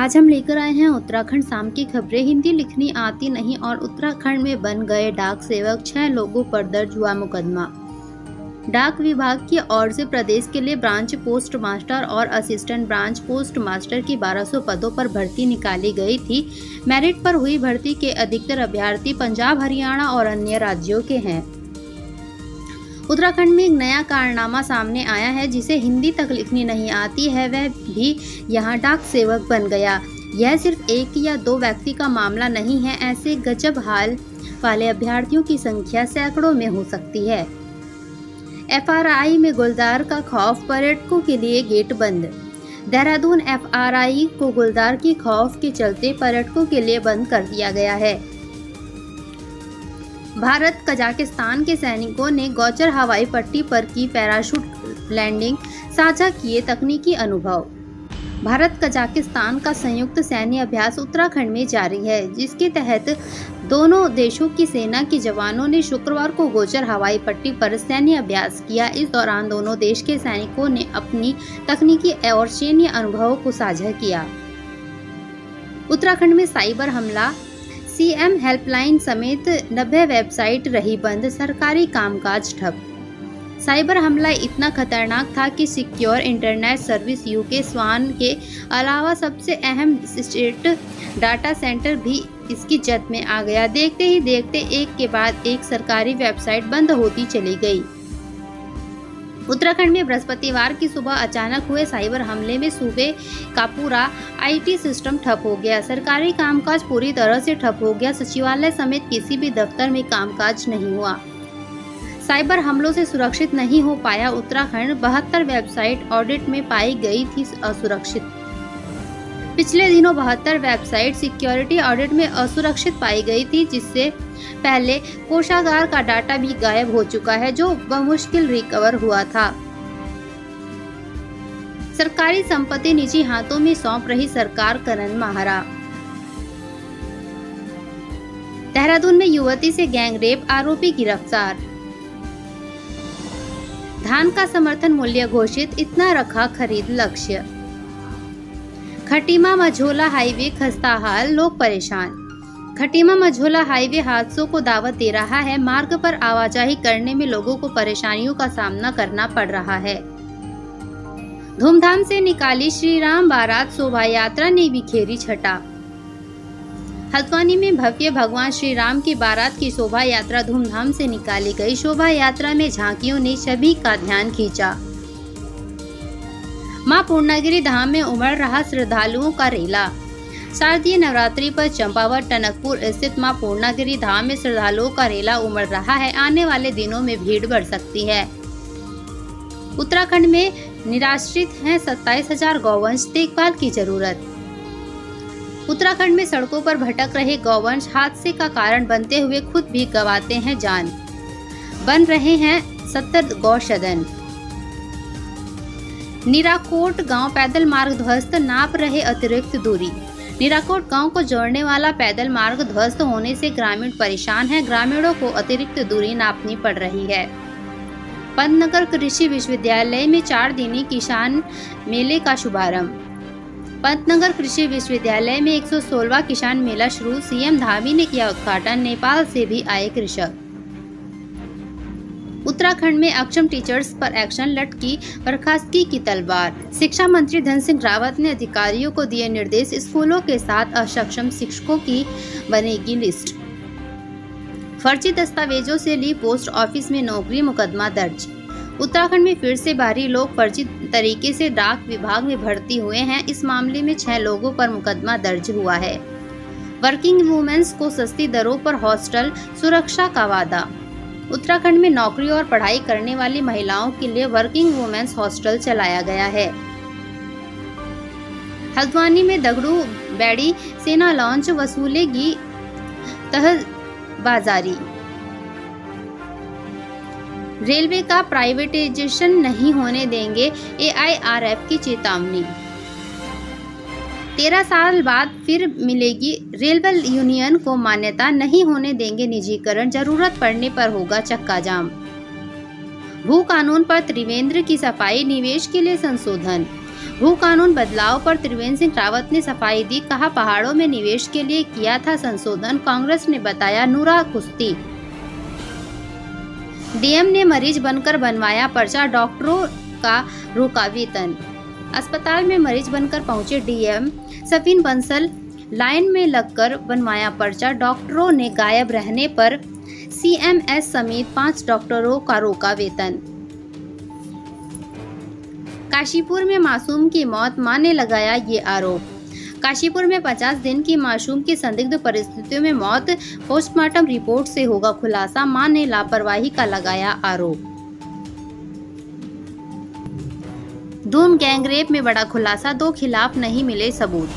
आज हम लेकर आए हैं उत्तराखंड शाम की खबरें। हिंदी लिखनी आती नहीं और उत्तराखंड में बन गए डाक सेवक, 6 लोगों पर दर्ज हुआ मुकदमा। डाक विभाग की ओर से प्रदेश के लिए ब्रांच पोस्ट मास्टर और असिस्टेंट ब्रांच पोस्ट मास्टर की 1200 पदों पर भर्ती निकाली गई थी। मेरिट पर हुई भर्ती के अधिकतर अभ्यर्थी पंजाब, हरियाणा और अन्य राज्यों के हैं। उत्तराखंड में एक नया कारनामा सामने आया है। जिसे हिंदी तक लिखनी नहीं आती है वह भी यहाँ डाक सेवक बन गया। यह सिर्फ एक या दो व्यक्ति का मामला नहीं है। ऐसे गजब हाल वाले अभ्यर्थियों की संख्या सैकड़ों में हो सकती है। FRI में गुलदार का खौफ, पर्यटकों के लिए गेट बंद। देहरादून FRI को गुलदार की खौफ के चलते पर्यटकों के लिए बंद कर दिया गया है। भारत कजाकिस्तान के सैनिकों ने गौचर हवाई पट्टी पर की पैराशूट लैंडिंग, साझा किए तकनीकी अनुभव। भारत कजाकिस्तान का संयुक्त सैन्य अभ्यास उत्तराखंड में जारी है, जिसके तहत दोनों देशों की सेना के जवानों ने शुक्रवार को गौचर हवाई पट्टी पर सैन्य अभ्यास किया। इस दौरान दोनों देश के सैनिकों ने अपनी तकनीकी और सैन्य अनुभवों को साझा किया। उत्तराखंड में साइबर हमला, CM हेल्पलाइन समेत 90 वेबसाइट रही बंद, सरकारी कामकाज ठप। साइबर हमला इतना खतरनाक था कि सिक्योर इंटरनेट सर्विस UK स्वान के अलावा सबसे अहम स्टेट डाटा सेंटर भी इसकी जद में आ गया। देखते ही देखते एक के बाद एक सरकारी वेबसाइट बंद होती चली गई। उत्तराखंड में बृहस्पतिवार की सुबह अचानक हुए साइबर हमले में सूबे का पूरा IT सिस्टम ठप हो गया। सरकारी कामकाज पूरी तरह से ठप हो गया। सचिवालय समेत किसी भी दफ्तर में कामकाज नहीं हुआ। साइबर हमलों से सुरक्षित नहीं हो पाया उत्तराखंड। 72 वेबसाइट ऑडिट में पाई गई थी असुरक्षित। पिछले दिनों 72 वेबसाइट सिक्योरिटी ऑडिट में असुरक्षित पाई गई थी, जिससे पहले कोषागार का डाटा भी गायब हो चुका है, जो बमुश्किल रिकवर हुआ था। सरकारी संपत्ति निजी हाथों में सौंप रही सरकार, करण माहरा। देहरादून में युवती से गैंगरेप, आरोपी गिरफ्तार। धान का समर्थन मूल्य घोषित, इतना रखा खरीद लक्ष्य। खटीमा मझोला हाईवे खस्ता हाल, लोग परेशान। खटीमा मझोला हाईवे हादसों को दावत दे रहा है। मार्ग पर आवाजाही करने में लोगों को परेशानियों का सामना करना पड़ रहा है। धूमधाम से निकाली श्री राम बारात, शोभा यात्रा ने बिखेरी छटा। हल्द्वानी में भव्य भगवान श्री राम की बारात की शोभा यात्रा धूमधाम से निकाली गई। शोभा यात्रा में झांकियों ने सभी का ध्यान खींचा। मां पूर्णागिरि धाम में उमड़ रहा श्रद्धालुओं का रेला। शारदीय नवरात्रि पर चंपावत टनकपुर स्थित मां पूर्णागिरि धाम में श्रद्धालुओं का रेला उमड़ रहा है। आने वाले दिनों में भीड़ बढ़ सकती है। उत्तराखंड में निराश्रित हैं 27,000 गौवंश, देखभाल की जरूरत। उत्तराखंड में सड़कों पर भटक रहे गौवंश हादसे का कारण बनते हुए खुद भी गंवाते हैं जान। बन रहे हैं 70 गौसदन। निराकोट गांव पैदल मार्ग ध्वस्त, नाप रहे अतिरिक्त दूरी। निराकोट गांव को जोड़ने वाला पैदल मार्ग ध्वस्त होने से ग्रामीण परेशान हैं। ग्रामीणों को अतिरिक्त दूरी नापनी पड़ रही है। पंतनगर कृषि विश्वविद्यालय में 4 दिनी किसान मेले का शुभारंभ। पंतनगर कृषि विश्वविद्यालय में 116वां किसान मेला शुरू, CM धामी ने किया उद्घाटन। नेपाल से भी आए कृषक। उत्तराखंड में अक्षम टीचर्स पर एक्शन, लटकी बर्खास्तगी की तलवार। शिक्षा मंत्री धन सिंह रावत ने अधिकारियों को दिए निर्देश, स्कूलों के साथ अक्षम शिक्षकों की बनेगी लिस्ट। फर्जी दस्तावेजों से ली पोस्ट ऑफिस में नौकरी, मुकदमा दर्ज। उत्तराखंड में फिर से बाहरी लोग फर्जी तरीके से डाक विभाग में भर्ती हुए हैं। इस मामले में 6 लोगों पर मुकदमा दर्ज हुआ है। वर्किंग वुमेन्स को सस्ती दरों पर हॉस्टल सुरक्षा का वादा। उत्तराखंड में नौकरी और पढ़ाई करने वाली महिलाओं के लिए वर्किंग वुमेन्स हॉस्टल चलाया गया है। हल्द्वानी में दगड़ू बैड़ी सेना लॉन्च, वसूलेगी तहबाजारी। रेलवे का प्राइवेटाइजेशन नहीं होने देंगे, AIRF की चेतावनी। 13 साल बाद फिर मिलेगी रेलवे यूनियन को मान्यता, नहीं होने देंगे निजीकरण, जरूरत पड़ने पर होगा चक्का जाम। भू कानून पर त्रिवेंद्र की सफाई, निवेश के लिए संशोधन। भू कानून बदलाव पर त्रिवेंद्र सिंह रावत ने सफाई दी, कहा पहाड़ों में निवेश के लिए किया था संशोधन, कांग्रेस ने बताया नूरा कुश्ती। डीएम ने मरीज बनकर बनवाया पर्चा, डॉक्टरों का रोका वेतन। अस्पताल में मरीज बनकर पहुंचे डीएम सफीन बंसल, लाइन में लगकर बनवाया पर्चा, डॉक्टरों ने गायब रहने पर सीएमएस समेत 5 डॉक्टरों का रोका वेतन। काशीपुर में मासूम की मौत, मां ने लगाया ये आरोप। काशीपुर में 50 दिन की मासूम की संदिग्ध परिस्थितियों में मौत, पोस्टमार्टम रिपोर्ट से होगा खुलासा, मां ने लापरवाही का लगाया आरोप। दून गैंगरेप में बड़ा खुलासा, 2 खिलाफ नहीं मिले सबूत।